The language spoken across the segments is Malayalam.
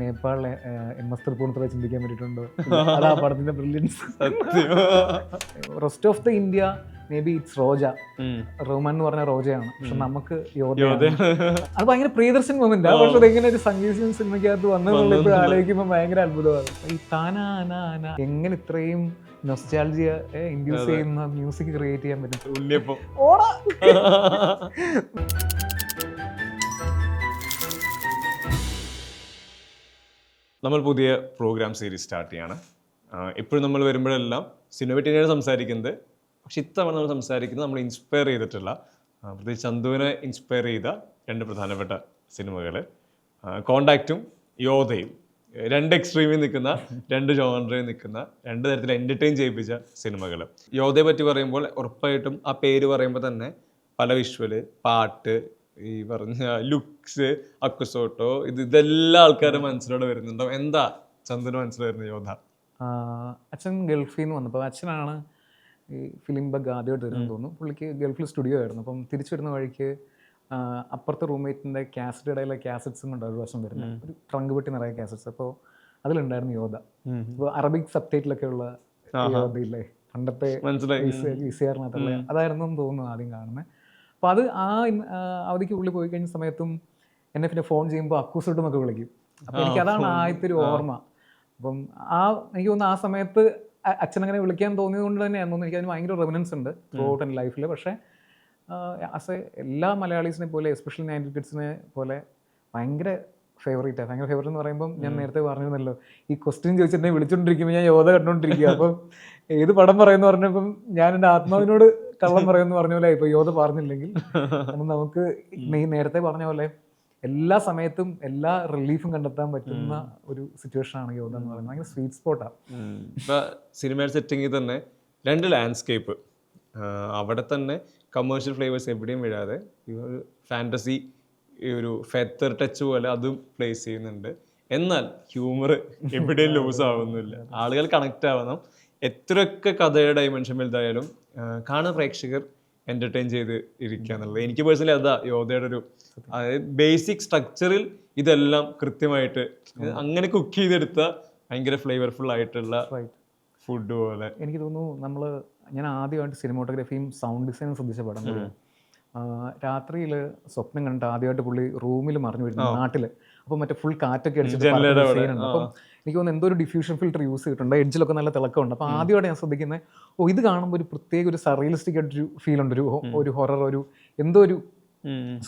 നേപ്പാളിലെ MS തൃപ്പൂണിത്തുറ ചിന്തിക്കാൻ പറ്റിയിട്ടുണ്ടോ? അതാ പടത്തിന്റെ brilliance. Rest of the India maybe it's Roja, Rahman എന്ന് പറഞ്ഞ റോജയാണ്, പക്ഷെ നമുക്ക് യോധയാണ്. അത് ഭയങ്കര പ്രിയദർശൻ മൊമെന്റ് ആ, പക്ഷെ അതെങ്ങനെ ഒരു സംഗീത സിനിമയ്ക്കകത്ത് വന്നതെന്നുള്ള ഇപ്പോൾ ആലോചിക്കുമ്പോൾ ഭയങ്കര അത്ഭുതമാണ്. ഈ താനാന എങ്ങനെ ഇത്രയും നൊസ്റ്റാൾജിയ ഇൻഡ്യൂസ് ചെയ്യുന്ന മ്യൂസിക് ക്രിയേറ്റ് ചെയ്യാൻ പറ്റും. ഓടാ നമ്മൾ പുതിയ പ്രോഗ്രാം സീരീസ് സ്റ്റാർട്ട് ചെയ്യാണ്. എപ്പോഴും നമ്മൾ വരുമ്പോഴെല്ലാം സിനിമ പറ്റിയാണ് സംസാരിക്കുന്നത്. പക്ഷെ ഇത്തവണ നമ്മൾ സംസാരിക്കുന്നത് നമ്മൾ ഇൻസ്പയർ ചെയ്തിട്ടുള്ള, പ്രത്യേകിച്ച് ചന്തുവിനെ ഇൻസ്പയർ ചെയ്ത 2 പ്രധാനപ്പെട്ട സിനിമകൾ, കോണ്ടാക്റ്റും യോധയും. 2 എക്സ്ട്രീമിൽ നിൽക്കുന്ന, 2 ജോണറിൽ നിൽക്കുന്ന, 2 തരത്തിൽ എൻ്റർടൈൻ ചെയ്യിപ്പിച്ച സിനിമകൾ. യോധയെ പറ്റി പറയുമ്പോൾ ഉറപ്പായിട്ടും ആ പേര് പറയുമ്പോൾ തന്നെ പല വിഷ്വല്, പാട്ട്, ഈ പറഞ്ഞ ലുക്സ്, അക്കുസോട്ടോ, ഇതെല്ലാ ആൾക്കാരുടെ മനസ്സിലൂടെ വരുന്നുണ്ടോ? എന്താ ചന്ദന മനസ്സിൽ വരുന്നത് യോധ? അച്ഛൻ ഗൾഫിൽ നിന്ന് വന്നപ്പോൾ, അച്ഛനാണ് ഈ ഫിലിം ബഗ് ആദ്യമായിട്ട് വരുന്നത് തോന്നുന്നു. പുള്ളിക്ക് ഗൾഫിൽ സ്റ്റുഡിയോ ആയിരുന്നു. അപ്പം തിരിച്ചു വരുന്ന വഴിക്ക് അപ്പുറത്തെ റൂംമേറ്റിൻ്റെ കാസറ്റ് കടയിലെ കാസറ്റ്സും കൊണ്ട് ഒരു വശം വരുന്നത്, ഒരു ട്രങ്ക് പെട്ടി നിറയെ കാസറ്റ്സ്. അപ്പോൾ അതിലുണ്ടായിരുന്നു യോധ. അപ്പോൾ അറബിക് സബ്ടൈറ്റിലൊക്കെ ഉള്ള യോധയില്ലേ, പണ്ടത്തെ VCR-നകത്തുള്ള അതായിരുന്നു എന്ന് തോന്നുന്നു ആദ്യം കാണുന്നത്. അപ്പോൾ അത് ആ അവധിക്ക് ഉള്ളിൽ പോയി കഴിഞ്ഞ സമയത്തും എന്നെ പിന്നെ ഫോൺ ചെയ്യുമ്പോൾ അക്കൂസോട്ട് എന്നൊക്കെ വിളിക്കും. അപ്പോൾ എനിക്കതാണ് ആദ്യത്തെ ഒരു ഓർമ്മ. അപ്പം എനിക്ക് തോന്നുന്നു ആ സമയത്ത് അച്ഛനങ്ങനെ വിളിക്കാൻ തോന്നിയത് കൊണ്ട് തന്നെയാണ് തോന്നുന്നു എനിക്കതിന് ഭയങ്കര റെവനൻസ് ഉണ്ട് ത്രൂ ഔട്ട് എൻ്റെ ലൈഫിൽ. പക്ഷേ ആസ് എല്ലാ മലയാളീസിനെ പോലെ, എസ്പെഷ്യലി 90s കിഡ്സിനെ പോലെ ഭയങ്കര ഫേവറേറ്റാണ്. ഭയങ്കര ഫേവറേറ്റ് എന്ന് പറയുമ്പം ഞാൻ നേരത്തെ പറഞ്ഞിരുന്നല്ലോ, ഈ ക്വസ്റ്റ്യൻ ചോദിച്ചിട്ട് എന്നെ വിളിച്ചുകൊണ്ടിരിക്കുമ്പോൾ ഞാൻ യോധ കണ്ടുകൊണ്ടിരിക്കുക. അപ്പം ഏത് പടം പറയുമെന്ന് പറഞ്ഞപ്പം ഞാൻ എൻ്റെ ആത്മാവിനോട് കള്ളം പറയുമെന്ന് പറഞ്ഞ പോലെ ഇപ്പോൾ യോധ പറഞ്ഞില്ലെങ്കിൽ നമുക്ക് നീ നേരത്തെ പറഞ്ഞ പോലെ എല്ലാ സമയത്തും എല്ലാ റിലീഫും കണ്ടെത്താൻ പറ്റുന്ന ഒരു സിറ്റുവേഷനാണ് യോധ എന്ന് പറയുന്നത്. ഭയങ്കര സ്വീറ്റ് സ്പോട്ടാണ്. ഇപ്പം സിനിമയുടെ സെറ്റിങ്ങിൽ തന്നെ 2 ലാൻഡ്സ്കേപ്പ്, അവിടെ തന്നെ കമേഴ്ഷ്യൽ ഫ്ലേവേഴ്സ് എവിടെയും വീഴാതെ ഒരു ഫാൻറ്റസി, ഒരു ഫെത്തർ ടച്ച് പോലെ അതും പ്ലേസ് ചെയ്യുന്നുണ്ട്. എന്നാൽ ഹ്യൂമർ എവിടെയും ലൂസ് ആവുന്നില്ല. ആളുകൾ കണക്റ്റ് ആവണം. എത്രയൊക്കെ കഥയുടെ ഡൈമെൻഷൻ വലുതായാലും കാണുന്ന പ്രേക്ഷകർ എൻ്റർടൈൻ ചെയ്ത് ഇരിക്കുക എന്നുള്ളത് എനിക്ക് പേഴ്സണലി അതാ യോധയുടെ ഒരു, അതായത് ബേസിക് സ്ട്രക്ചറിൽ ഇതെല്ലാം കൃത്യമായിട്ട് അങ്ങനെ കുക്ക് ചെയ്തെടുത്ത ഭയങ്കര ഫ്ലേവർഫുൾ ആയിട്ടുള്ള ഫുഡ് പോലെ. എനിക്ക് തോന്നുന്നു ഞാൻ ആദ്യമായിട്ട് സിനിമോട്ടോഗ്രാഫിയും സൗണ്ട് ഡിസൈനും ശ്രദ്ധിച്ച പടം രാത്രിയിൽ സ്വപ്നം കണ്ടിട്ട് ആദ്യമായിട്ട് പുള്ളി റൂമിൽ മറിഞ്ഞു വരുന്നു നാട്ടിൽ. അപ്പം മറ്റേ ഫുൾ കാറ്റൊക്കെ അടിച്ചിട്ട് സീനുണ്ട്. അപ്പം എനിക്ക് തോന്നുന്നു എന്തോ ഒരു ഡിഫ്യൂഷൻ ഫിൽറ്റർ യൂസ് ചെയ്തിട്ടുണ്ട്, എഡ്ജിലൊക്കെ നല്ല തിളക്കമുണ്ട്. അപ്പോൾ ആദ്യമായിട്ട് ഞാൻ ശ്രദ്ധിക്കുന്നത്, ഇത് കാണുമ്പോൾ ഒരു പ്രത്യേക ഒരു സറിയലിസ്റ്റിക് ആയിട്ടൊരു ഫീൽ ഉണ്ട്, ഒരു ഹൊറർ, എന്തോ ഒരു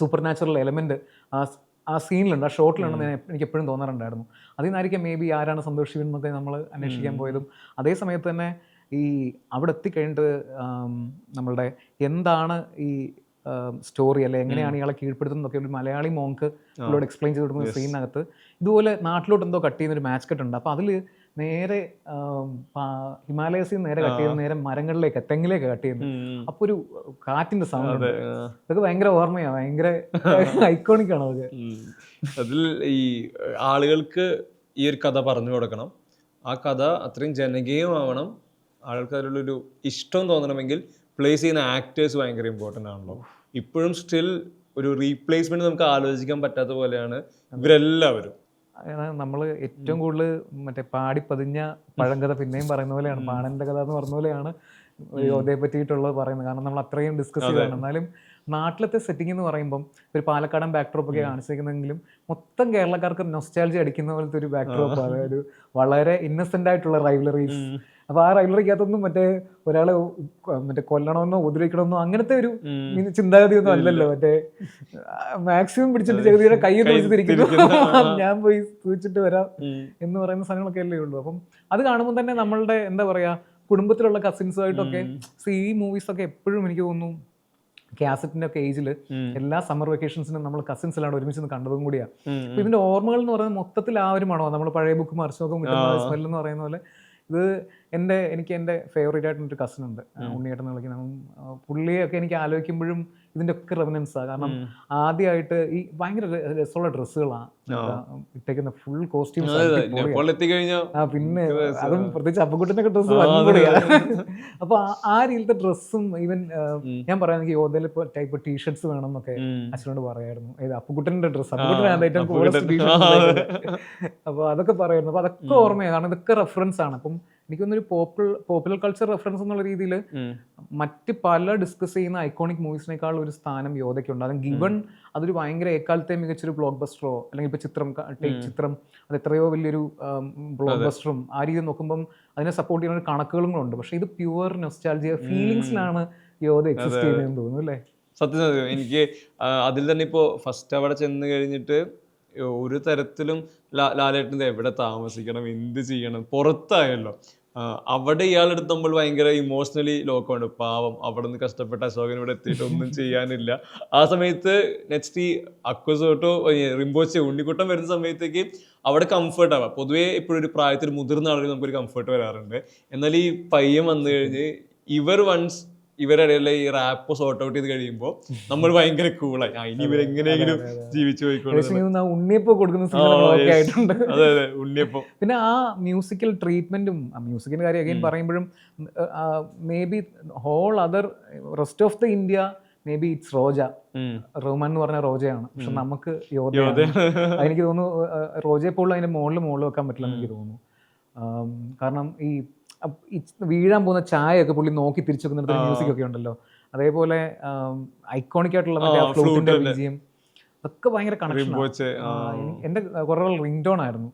സൂപ്പർ നാച്ചുറൽ എലമെന്റ് ആ സീനിലുണ്ട്, ആ ഷോട്ടിലുണ്ടെന്ന് എനിക്ക് എപ്പോഴും തോന്നാറുണ്ടായിരുന്നു. അതിൽ നിന്നായിരിക്കും മേ ബി ആരാണ് സന്തോഷ് ശിവൻ എന്നൊക്കെ നമ്മൾ അന്വേഷിക്കാൻ പോയതും. അതേ സമയത്ത് തന്നെ ഈ അവിടെ എത്തിക്കഴിഞ്ഞിട്ട് നമ്മളുടെ എന്താണ് ഈ സ്റ്റോറി അല്ലെ, എങ്ങനെയാണ് ഇയാളെ കീഴ്പ്പെടുത്തുന്നതൊക്കെ ഒരു മലയാളി മോങ്ക് ഇവരോട് എക്സ്പ്ലെയിൻ ചെയ്ത് കൊടുക്കുന്ന സീനകത്ത് ഇതുപോലെ നാട്ടിലോട്ട് എന്തോ കട്ട് ചെയ്യുന്ന ഒരു മാച്ച് കട്ട് ഉണ്ട്. അപ്പോൾ അതിൽ നേരെ ഹിമാലയസിൽ നേരെ കട്ട് ചെയ്യുന്ന നേരെ മരങ്ങളിലേക്ക്, തെങ്ങിലേക്ക് കട്ട് ചെയ്യുന്നു. അപ്പോൾ ഒരു കാറ്റിന്റെ സൗണ്ട് ഉണ്ട്. അതൊക്കെ ഭയങ്കര ഓർമ്മയാണ്, ഭയങ്കര ഐക്കോണിക് ആണ് അതൊക്കെ. അതിൽ ഈ ആളുകൾക്ക് ഈ ഒരു കഥ പറഞ്ഞു കൊടുക്കണം, ആ കഥ അത്രയും ജനകീയമാവണം, ആൾക്ക് അതിലുള്ളൊരു ഇഷ്ടം തോന്നണമെങ്കിൽ പ്ലേസ് ചെയ്യുന്ന ആക്ടേഴ്സ് ഭയങ്കര ഇമ്പോർട്ടൻ്റ് ആണല്ലോ. ഇപ്പോഴും സ്റ്റിൽ ഒരു റീപ്ലേസ്മെന്റ് നമുക്ക് ആലോചിക്കാൻ പറ്റാത്ത പോലെയാണ് ഇവരെല്ലാവരും. നമ്മൾ ഏറ്റവും കൂടുതൽ മറ്റേ പാടിപ്പതിഞ്ഞ പഴങ്കഥ പിന്നെയും പറയുന്ന പോലെയാണ്, പാണന്റെ കഥ എന്ന് പറഞ്ഞ പോലെയാണ് യോധയെ പറ്റിയിട്ടുള്ളത് പറയുന്നത്. കാരണം നമ്മൾ അത്രയും ഡിസ്കസ് ചെയ്താണ്. എന്നാലും നാട്ടിലത്തെ സെറ്റിംഗ് എന്ന് പറയുമ്പം ഒരു പാലക്കാടൻ ബാക്ക്ഡ്രോപ്പ് ഒക്കെ കാണിച്ചിരിക്കുന്നെങ്കിലും മൊത്തം കേരളക്കാർക്ക് നൊസ്റ്റാൾജി അടിക്കുന്ന പോലത്തെ ഒരു ബാക്ക്ഡ്രോപ്പ്, അതായത് വളരെ ഇന്നസെന്റ് ആയിട്ടുള്ള റൈവലറീസ്. അപ്പോൾ ആ റൈവലറിക്കകത്തൊന്നും മറ്റേ ഒരാളെ മറ്റേ കൊല്ലണമെന്നോ ഉപദ്രവിക്കണമെന്നോ അങ്ങനത്തെ ഒരു ചിന്താഗതിയൊന്നും അല്ലല്ലോ. മറ്റേ മാക്സിമം പിടിച്ചിട്ട് ചെറിയ കയ്യൊക്കെ പിടിച്ചിരിക്കുന്നു, ഞാൻ പോയി സൂചിച്ചിട്ട് വരാം എന്ന് പറയുന്ന സാധനങ്ങളൊക്കെ അല്ലേ ഉള്ളൂ. അപ്പം അത് കാണുമ്പോൾ തന്നെ നമ്മളുടെ എന്താ പറയാ, കുടുംബത്തിലുള്ള കസിൻസുമായിട്ടൊക്കെ ഈ മൂവീസൊക്കെ എപ്പോഴും എനിക്ക് തോന്നുന്നു കാസറ്റിന്റെ ഒക്കെ ഏജിൽ എല്ലാ സമ്മർ വെക്കേഷൻസിനും നമ്മൾ കസിൻസിലാണ് ഒരുമിച്ച് കണ്ടതും കൂടിയാണ്. അപ്പൊ ഇതിന്റെ ഓർമ്മകൾ എന്ന് പറയുന്നത് മൊത്തത്തിൽ ആ ഒരു മണോ, നമ്മൾ പഴയ ബുക്ക് മറിച്ച് നോക്കും സ്മെൽ എന്ന് പറയുന്ന പോലെ ഇത് എനിക്ക് എൻ്റെ ഫേവറേറ്റ് ആയിട്ടൊരു കസിൻ ഉണ്ട്, ഉണ്ണിയേട്ടൻ എന്ന് വിളിക്കുന്ന. പുള്ളിയൊക്കെ എനിക്ക് ആലോചിക്കുമ്പോഴും ഇതിൻ്റെ ഒക്കെ റെവനൻസാണ്. കാരണം ആദ്യമായിട്ട് ഈ ഭയങ്കര രസമുള്ള ഡ്രസ്സുകളാണ് ഇട്ടേക്കുന്ന, ഫുൾ കോസ്റ്റ്യൂംസ്. പിന്നെ അതും പ്രത്യേകിച്ച് അപ്പുക്കുട്ടനൊക്കെ ഡ്രസ്സ് അടിപൊളിയാണ്. അപ്പോൾ ആ രീതിയിലത്തെ ഡ്രസ്സും ഈവൻ ഞാൻ പറയാം, എനിക്ക് യോധയിൽ ഇപ്പോൾ ടൈപ്പ് ടീഷർട്സ് വേണം എന്നൊക്കെ അച്ഛനോട് പറയായിരുന്നു. അപ്പുക്കുട്ടൻ്റെ ഡ്രസ്സ്, അപ്പുക്കുട്ടനാണ് ഏറ്റവും കൂടുതൽ ടീഷർട്ട്. അപ്പോൾ അതൊക്കെ പറയായിരുന്നു. അപ്പോൾ അതൊക്കെ ഓർമ്മയാണ്, കാരണം ഇതൊക്കെ റെഫറൻസ് ആണ്. അപ്പം എനിക്കൊന്നൊരു പോപ്പുലർ കൾച്ചർ റെഫറൻസ് എന്നുള്ള രീതിയിൽ മറ്റ് പല ഡിസ്കസ് ചെയ്യുന്ന ഐക്കോണിക് മൂവീസിനേക്കാൾ ഒരു സ്ഥാനം യോധയ്ക്കുണ്ട്. അതും ഗിവൺ അതൊരു ഭയങ്കര എക്കാലത്തെ മികച്ചൊരു ബ്ലോക്ക് ബസ്റ്ററോ അല്ലെങ്കിൽ ഇപ്പോൾ ചിത്രം അത് എത്രയോ വലിയൊരു ബ്ലോക്ക് ബസ്റ്ററും ആ രീതിയിൽ നോക്കുമ്പം അതിനെ സപ്പോർട്ട് ചെയ്യുന്ന ഒരു കണക്കുകളുണ്ട്. പക്ഷേ ഇത് പ്യുവർ നൊസ്റ്റാൾജിയ ഫീലിങ്സിലാണ് യോധ എക്സിസ്റ്റ് ചെയ്യുന്നതെന്ന് തോന്നുന്നു അല്ലേ? സത്യം എനിക്ക് അതിൽ തന്നെ ഇപ്പോൾ ഫസ്റ്റ് അവിടെ ചെന്ന് കഴിഞ്ഞിട്ട് ഒരു തരത്തിലും ലാലേട്ടൻ്റെ എവിടെ താമസിക്കണം, എന്ത് ചെയ്യണം, പുറത്തായല്ലോ. അവിടെ ഇയാളെടുത്ത് നമ്മൾ ഭയങ്കര ഇമോഷണലി ലോക്കമുണ്ട്. പാവം അവിടെ നിന്ന് കഷ്ടപ്പെട്ട അശോകൻ ഇവിടെ എത്തിയിട്ട് ഒന്നും ചെയ്യാനില്ല. ആ സമയത്ത് നെക്സ്റ്റ് ഈ അക്വസോട്ടോ റിംബോച്ചെ ഉണ്ണിക്കുട്ടം വരുന്ന സമയത്തേക്ക് അവിടെ കംഫർട്ട് ആവാം. പൊതുവേ ഇപ്പോഴൊരു ഒരു പ്രായത്തിൽ മുതിർന്ന ആളുകൾ നമുക്കൊരു കംഫർട്ട് വരാറുണ്ട്. എന്നാൽ ഈ പയ്യൻ വന്നു കഴിഞ്ഞ് ഇവരുടെ ഈ റാപ്പ് സോർട്ട് ഔട്ട് ചെയ്ത് കഴിയുമ്പോൾ നമ്മൾ ഭയങ്കര കൂളായി, ഇനി ഇവരെങ്ങനെയെങ്കിലും ജീവിച്ചു പോയിക്കോളും. ഉണ്ണിയപ്പം കൊടുക്കുന്ന അതെ ഉണ്ണിയപ്പം. പിന്നെ ആ മ്യൂസിക്കൽ ട്രീറ്റ്മെന്റും മ്യൂസിക്കിന്റെ കാര്യം അഗൈൻ പറയുമ്പോഴും maybe whole other rest of the India maybe it's Roja, Rahman എന്ന് പറഞ്ഞ റോജയാണ്. പക്ഷെ നമുക്ക് യോധയാണ്. എനിക്ക് തോന്നുന്നു റോജയെ പോലും അതിന്റെ മുകളിൽ വെക്കാൻ പറ്റില്ല എന്ന് എനിക്ക് തോന്നുന്നു. കാരണം ഈ വീഴാൻ പോകുന്ന ചായയൊക്കെ പുള്ളി നോക്കി തിരിച്ചു വെക്കുന്നിടത്ത് മ്യൂസിക് ഒക്കെ ഉണ്ടല്ലോ. അതേപോലെ ഐക്കോണിക് ആയിട്ടുള്ള ഫ്ലൂട്ടിന്റെ ബീജിയം അതൊക്കെ ഭയങ്കര കണക്ഷൻ. എന്റെ കുറെ റിംഗ് ടോൺ ആയിരുന്നു.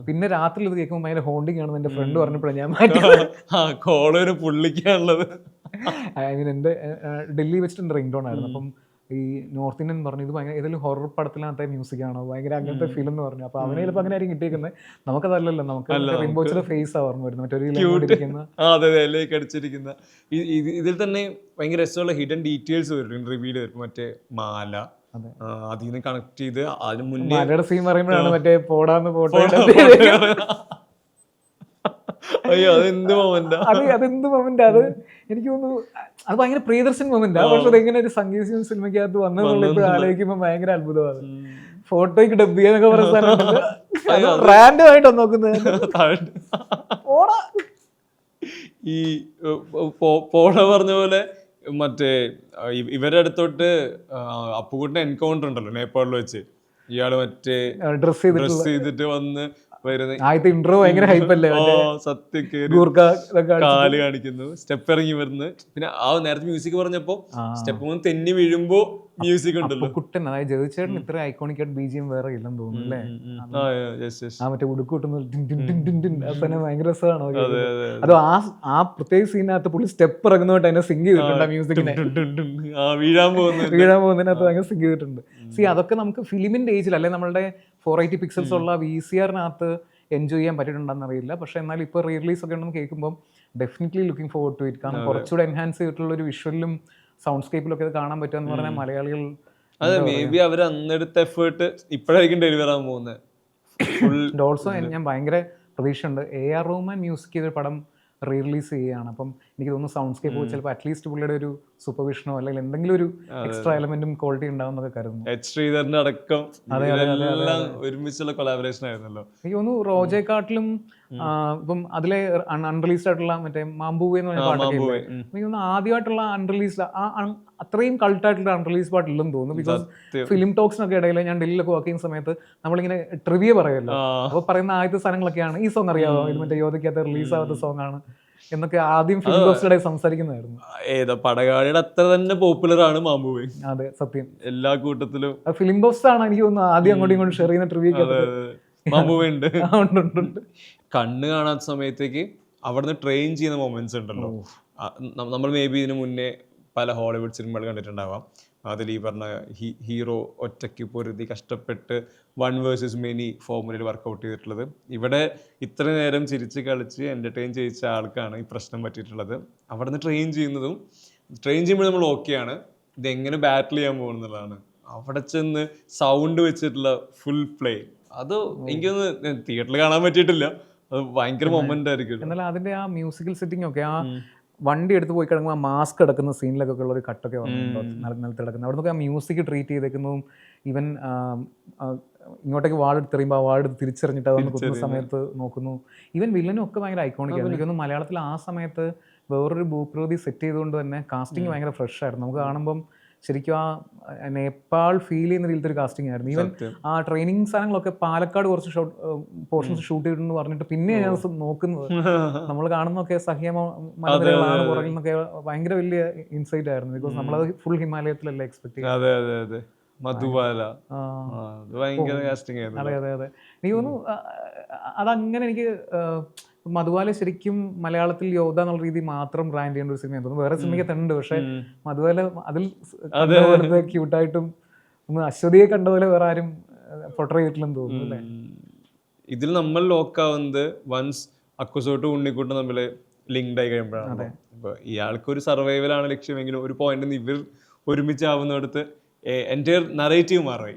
പിന്നെ രാത്രി ഇത് കേൾക്കുമ്പോൾ ഭയങ്കര ഹോണ്ടിങ് ആണെന്ന് എന്റെ ഫ്രണ്ട് പറഞ്ഞപ്പോഴാണ് ഞാൻ മാറ്റി. പുള്ളിക്കാനുള്ളത് ഐ മീൻ എന്റെ ഡൽഹി വെച്ചിട്ട് റിംഗ് ടോൺ ആയിരുന്നു. അപ്പം ഈ നോർത്ത് ഇന്ത്യൻ പറഞ്ഞു ഇത് ഭയങ്കര ഏതെങ്കിലും ഹൊറർ പടത്തിനകത്തെ മ്യൂസിക് ആണോ, ഭയങ്കര അങ്ങനത്തെ ഫീൽ എന്ന് പറഞ്ഞു. അപ്പൊ അവനെ ചിലപ്പോൾ അങ്ങനെ ആയിരിക്കും കിട്ടിയിരിക്കുന്നത്. നമുക്കതല്ലല്ലോ, നമുക്ക് റിംബോച്ചിന്റെ ഫേസ് ആ ഓർമ്മ വരുന്നത്, മറ്റൊരു ഇതിൽ തന്നെ ഭയങ്കര രസമുള്ള ഹിഡൻ ഡീറ്റെയിൽസ് വരും റിവീൽ വരും. മറ്റേ മാല അതിൽ നിന്ന് കണക്ട് ചെയ്ത് അതിന് മുന്നേ മാലയുടെ സീൻ പറയുമ്പോഴാണ് മറ്റേ പോടാന്ന് ഫോട്ടോ അതെന്ത് മൊമെന്റ്. അത് എനിക്ക് തോന്നുന്നു അത് ഭയങ്കര പ്രിയദർശൻ മൊമെന്റ്. പക്ഷെ അതെങ്ങനെ ഒരു സംഗീത സിനിമയ്ക്കകത്ത് വന്നതെന്നുള്ള ഇപ്പോൾ ആലോചിക്കുമ്പോൾ ഭയങ്കര അത്ഭുതമാണ്. ഫോട്ടോയ്ക്ക് ഡബ് ചെയ്യാന്നൊക്കെ പറഞ്ഞ റാൻഡം ആയിട്ടാണ് നോക്കുന്നത്. ഈ പോട പറഞ്ഞ പോലെ മറ്റേ ഇവരുടെ അടുത്തോട്ട് അപ്പുകുട്ടൻ എൻകൗണ്ടർ ഉണ്ടല്ലോ നേപ്പാളിൽ വെച്ച്, ഇയാള് മറ്റേ ഡ്രസ് ചെയ്തിട്ട് വന്ന് ആദ്യത്തെ ഇൻട്രോ ഭയങ്കര ഹൈപ്പല്ലേ, കാല് കാണിക്കുന്നു, സ്റ്റെപ്പ് ഇറങ്ങി വരുന്നു. പിന്നെ ആ നേരത്തെ മ്യൂസിക് പറഞ്ഞപ്പോ സ്റ്റെപ്പ് തെന്നി വീഴുമ്പോ മ്യൂസിക് ഉണ്ടല്ലോ. കുട്ടൻ അതായത് ജഗതിച്ചേട്ടൻ ഇത്ര ഐക്കോണിക് ആയിട്ട് ബിജിഎം വേറെ ഇല്ലെന്ന് തോന്നുന്നു അല്ലേ? ആ മറ്റേ ഉടുക്കൂട്ടുന്ന ഭയങ്കര രസമാണ്. അത് ആ പ്രത്യേക സീനകത്ത് പുള്ളി സ്റ്റെപ്പ് ഇറങ്ങുന്നതായിട്ട് അതിനെ സിങ്ക് ചെയ്തിട്ടുണ്ട്. മ്യൂസിക്കിനെ വീഴാൻ പോകുന്നതിനകത്ത് ഭയങ്കര സിങ്ക് ചെയ്തിട്ടുണ്ട്. അതൊക്കെ നമുക്ക് ഫിലിമിന്റെ ഏജിൽ അല്ലെ നമ്മളുടെ 480 പിക്സൽസ് ഉള്ള VCRനകത്ത് എൻജോയ് ചെയ്യാൻ പറ്റിയിട്ടുണ്ടെന്ന് അറിയില്ല. പക്ഷെ എന്നാലും ഇപ്പോൾ റീ റിലീസ് ഒക്കെ ഉണ്ടെന്ന് കേൾക്കുമ്പോൾ definitely looking forward to it. കാരണം കുറച്ചുകൂടെ എൻഹാൻസ് ചെയ്തിട്ടുള്ള ഒരു വിഷ്വലിലും സൗണ്ട് സ്കേപ്പിലൊക്കെ ഇത് കാണാൻ പറ്റുമെന്ന് പറഞ്ഞാൽ മലയാളികൾ അതെ മേ ബി അവർ അന്നെടുത്ത എഫേർട്ട് ഇപ്പോഴായിരിക്കും ഡെലിവർ ആകാൻ പോകുന്നത്. ഓൾസോ ഞാൻ ഭയങ്കര പ്രതീക്ഷയുണ്ട്. AR റഹ്മാൻ മ്യൂസിക് ചെയ്തൊരു പടം റീ റിലീസ് ചെയ്യുകയാണ്. അപ്പം എനിക്ക് തോന്നുന്നു സൗണ്ട് സ്കേപ്പ് ചിലപ്പോൾ അറ്റ്ലീസ്റ്റ് പുള്ളിയുടെ ഒരു സൂപ്പർവിഷനോ അല്ലെങ്കിൽ എന്തെങ്കിലും ഒരു എക്സ്ട്രാ എലമെന്റും ക്വാളിറ്റി ഉണ്ടാവും എന്നൊക്കെ കരുതുന്നു. ശ്രീധരന്റെ അടക്കം ഒരുമിച്ചുള്ള കൊളാബറേഷൻ ആയിരുന്നല്ലോ. എനിക്ക് തോന്നുന്നു റോജയെക്കാട്ടിലും ഇപ്പം അതിലെ അൺറിലീസ്ഡ് ആയിട്ടുള്ള മറ്റേ മാമ്പൂവേ എന്ന് പറഞ്ഞ പാട്ടൊക്കെ എനിക്ക് തോന്നുന്നു ആദ്യമായിട്ടുള്ള അൺറിലീസ്ഡ് അത്രയും കൾട്ടായിട്ടുള്ള അൺറിലീസ് പാട്ടില്ലെന്ന് തോന്നുന്നു. ബിക്കോസ് ഫിലിം ടോക്സിനൊക്കെ ഇടയിൽ ഞാൻ ഡൽഹിയിലൊക്കെ വർക്ക് ചെയ്യുന്ന സമയത്ത് നമ്മളിങ്ങനെ ട്രിവിയ പറയുമല്ലോ, അപ്പോൾ പറയുന്ന ആദ്യത്തെ സാധനങ്ങളൊക്കെയാണ് ഈ സോങ് അറിയാമോ, ഇത് മറ്റേ യോധയ്ക്കകത്ത് റിലീസ് ആവാത്ത സോങ് ആണ് എന്നൊക്കെ ആദ്യം ഫിലിം ടോക്സിനിടെ സംസാരിക്കുന്നതായിരുന്നു. ഏതാ പടകാളിയുടെ അത്ര തന്നെ പോപ്പുലർ ആണ് മാമ്പൂവേ. അതെ സത്യം, എല്ലാ കൂട്ടത്തിലും ഫിലിം ബോക്സ് ആണ് എനിക്ക് തോന്നുന്നു ആദ്യം അങ്ങോട്ടും ഇങ്ങോട്ടും ഷെയർ ചെയ്യുന്ന ട്രിവിയൊക്കെ മാമ്പൂവേ ഉണ്ട്. കണ്ണ് കാണാത്ത സമയത്തേക്ക് അവിടുന്ന് ട്രെയിൻ ചെയ്യുന്ന മൊമെന്റ്സ് ഉണ്ടല്ലോ. നമ്മൾ മേ ബി ഇതിനു മുന്നേ പല ഹോളിവുഡ് സിനിമകൾ കണ്ടിട്ടുണ്ടാവാം. അതിൽ ഈ പറഞ്ഞ ഹീറോ ഒറ്റയ്ക്ക് പൊരുതി കഷ്ടപ്പെട്ട് 1 vs many ഫോർമുലയിൽ വർക്കൗട്ട് ചെയ്തിട്ടുള്ളത്. ഇവിടെ ഇത്ര നേരം ചിരിച്ച് കളിച്ച് എൻ്റർടൈൻ ചെയ്യിച്ച ആൾക്കാണ് ഈ പ്രശ്നം പറ്റിയിട്ടുള്ളത്. അവിടെ നിന്ന് ട്രെയിൻ ചെയ്യുമ്പോൾ നമ്മൾ ഓക്കെയാണ്, ഇതെങ്ങനെ ബാറ്റിൽ ചെയ്യാൻ പോകുന്നതാണ്. അവിടെ ചെന്ന് സൗണ്ട് വെച്ചിട്ടുള്ള ഫുൾ പ്ലേ അത് എനിക്കൊന്ന് തിയേറ്ററിൽ കാണാൻ പറ്റിയിട്ടില്ല. അത് ഭയങ്കര മൊമെന്റ് ആയിരിക്കും. എന്നാൽ അതിന്റെ ആ മ്യൂസിക്കൽ സെറ്റിംഗ് ഒക്കെ, ആ വണ്ടി എടുത്ത് പോയി കിടക്കുമ്പോൾ ആ മാസ്ക് കിടക്കുന്ന സീനിലൊക്കെ ഉള്ള ഒരു കട്ടൊക്കെ നിലത്ത് കിടക്കുന്നത്, അവിടെ നിന്നൊക്കെ ആ മ്യൂസിക് ട്രീറ്റ് ചെയ്തേക്കുന്നതും, ഈവൻ ഇങ്ങോട്ടേക്ക് വാളെടുത്ത് എറിയുമ്പോൾ ആ വാളെടുത്ത് തിരിച്ചറിഞ്ഞിട്ട് അതൊന്ന് കുത്തുന്ന സമയത്ത് നോക്കുന്നു. ഈവൻ വില്ലനും ഒക്കെ ഭയങ്കര ഐക്കോണിക് ആയിരുന്നു. എനിക്കൊന്നും മലയാളത്തിൽ ആ സമയത്ത് വേറൊരു ഭൂപ്രകൃതി സെറ്റ് ചെയ്തുകൊണ്ട് തന്നെ കാസ്റ്റിംഗ് ഭയങ്കര ഫ്രഷ് ആയിരുന്നു. നമുക്ക് കാണുമ്പം ശരിക്കും ആ നേപ്പാൾ ഫീൽ ചെയ്യുന്ന രീതിയിലത്തെ ഒരു കാസ്റ്റിംഗ് ആയിരുന്നു. ഈവൻ ആ ട്രെയിനിങ് സാധനങ്ങളൊക്കെ പാലക്കാട് കുറച്ച് പോർഷൻസ് ഷൂട്ട് ചെയ്തിട്ടെന്ന് പറഞ്ഞിട്ട് പിന്നെ ഞാൻ നോക്കുന്നത് നമ്മൾ കാണുന്നൊക്കെ സഹ്യ മലനിരകളാണ് പുറകിൽ നിന്നൊക്കെ ഭയങ്കര വലിയ ഇൻസൈറ്റ് ആയിരുന്നു. ബിക്കോസ് നമ്മളത് ഫുൾ ഹിമാലയത്തിലല്ല എക്സ്പെക്ട് ചെയ്യുന്നത്. അതെ മധുബാല ഭയങ്കര കാസ്റ്റിംഗ് ആയിരുന്നു. അതെ അതെ അതെ എനിക്ക് തോന്നുന്നു അതങ്ങനെ എനിക്ക് മധുബാല ശരിക്കും മലയാളത്തിൽ യോദ്ധ എന്നുള്ള രീതി മാത്രം ബ്രാൻഡ് ചെയ്യേണ്ട ഒരു സിനിമ തോന്നുന്നു. വേറെ സിനിമയ്ക്കത്തുണ്ട്, പക്ഷെ മധുബാല അതിൽ കണ്ടപോലെ ക്യൂട്ടായിട്ടും അശ്വതിയെ കണ്ടപോലെ വേറെ ആരും പൊട്ടർ ചെയ്തിട്ടില്ലെന്ന് തോന്നുന്നു അല്ലേ. ഇതിൽ നമ്മൾ ലോക്കാവുന്നത് വൺസ് അക്കുസോട്ട് ഉണ്ണിക്കുട്ടും തമ്മിൽ ലിങ്ക്ഡ് ആയി കഴിയുമ്പോഴാണ്. ഇപ്പൊ ഇയാൾക്കൊരു സർവൈവലാണ് ലക്ഷ്യമെങ്കിലും ഒരു പോയിന്റ് ഇവർ ഒരുമിച്ചാവുന്നിടത്ത് എൻ്റെ നറേറ്റീവ് മാറി.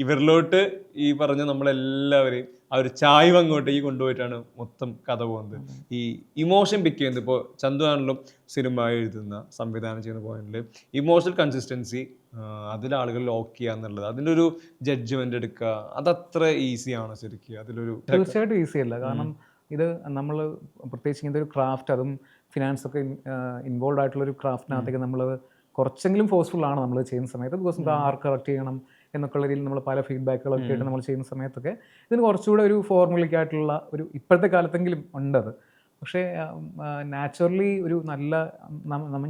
ഇവരിലോട്ട് ഈ പറഞ്ഞ നമ്മളെല്ലാവരെയും ആ ഒരു ചായ്വ് അങ്ങോട്ടേക്ക് കൊണ്ടുപോയിട്ടാണ് മൊത്തം കഥ പോകുന്നത്. ഈ ഇമോഷൻ പിക്ക് ചെയ്യുന്നത് ഇപ്പോൾ ചന്തു ആണെങ്കിലും സിനിമ എഴുതുന്ന സംവിധാനം ചെയ്യുന്ന പോയിന്റിൽ ഇമോഷണൽ കൺസിസ്റ്റൻസി അതിലാളുകൾ ലോക്ക് ചെയ്യുക എന്നുള്ളത്, അതിൻ്റെ ഒരു ജഡ്ജ്മെന്റ് എടുക്കുക, അതത്ര ഈസിയാണ് ശരിക്കും. അതിലൊരു തീർച്ചയായിട്ടും ഈസി അല്ല. കാരണം ഇത് നമ്മൾ പ്രത്യേകിച്ച് ഇങ്ങനത്തെ ഒരു ക്രാഫ്റ്റ്, അതും ഫിനാൻസ് ഒക്കെ ഇൻവോൾവ് ആയിട്ടുള്ളൊരു ക്രാഫ്റ്റിനകത്തേക്ക് നമ്മൾ കുറച്ചെങ്കിലും ഫോഴ്സ്ഫുൾ ആണ് നമ്മൾ ചെയ്യുന്ന സമയത്ത്. ബിക്കോസ് നമുക്ക് ആർക്ക് കറക്റ്റ് ചെയ്യണം എന്നൊക്കെയുള്ള രീതിയിൽ നമ്മൾ പല ഫീഡ്ബാക്കുകളൊക്കെ ആയിട്ട് നമ്മൾ ചെയ്യുന്ന സമയത്തൊക്കെ ഇതിന് കുറച്ചുകൂടെ ഒരു ഫോർമുലയ്ക്കായിട്ടുള്ള ഒരു ഇപ്പോഴത്തെ കാലത്തെങ്കിലും ഉണ്ടത്. പക്ഷേ നാച്ചുറലി ഒരു നല്ല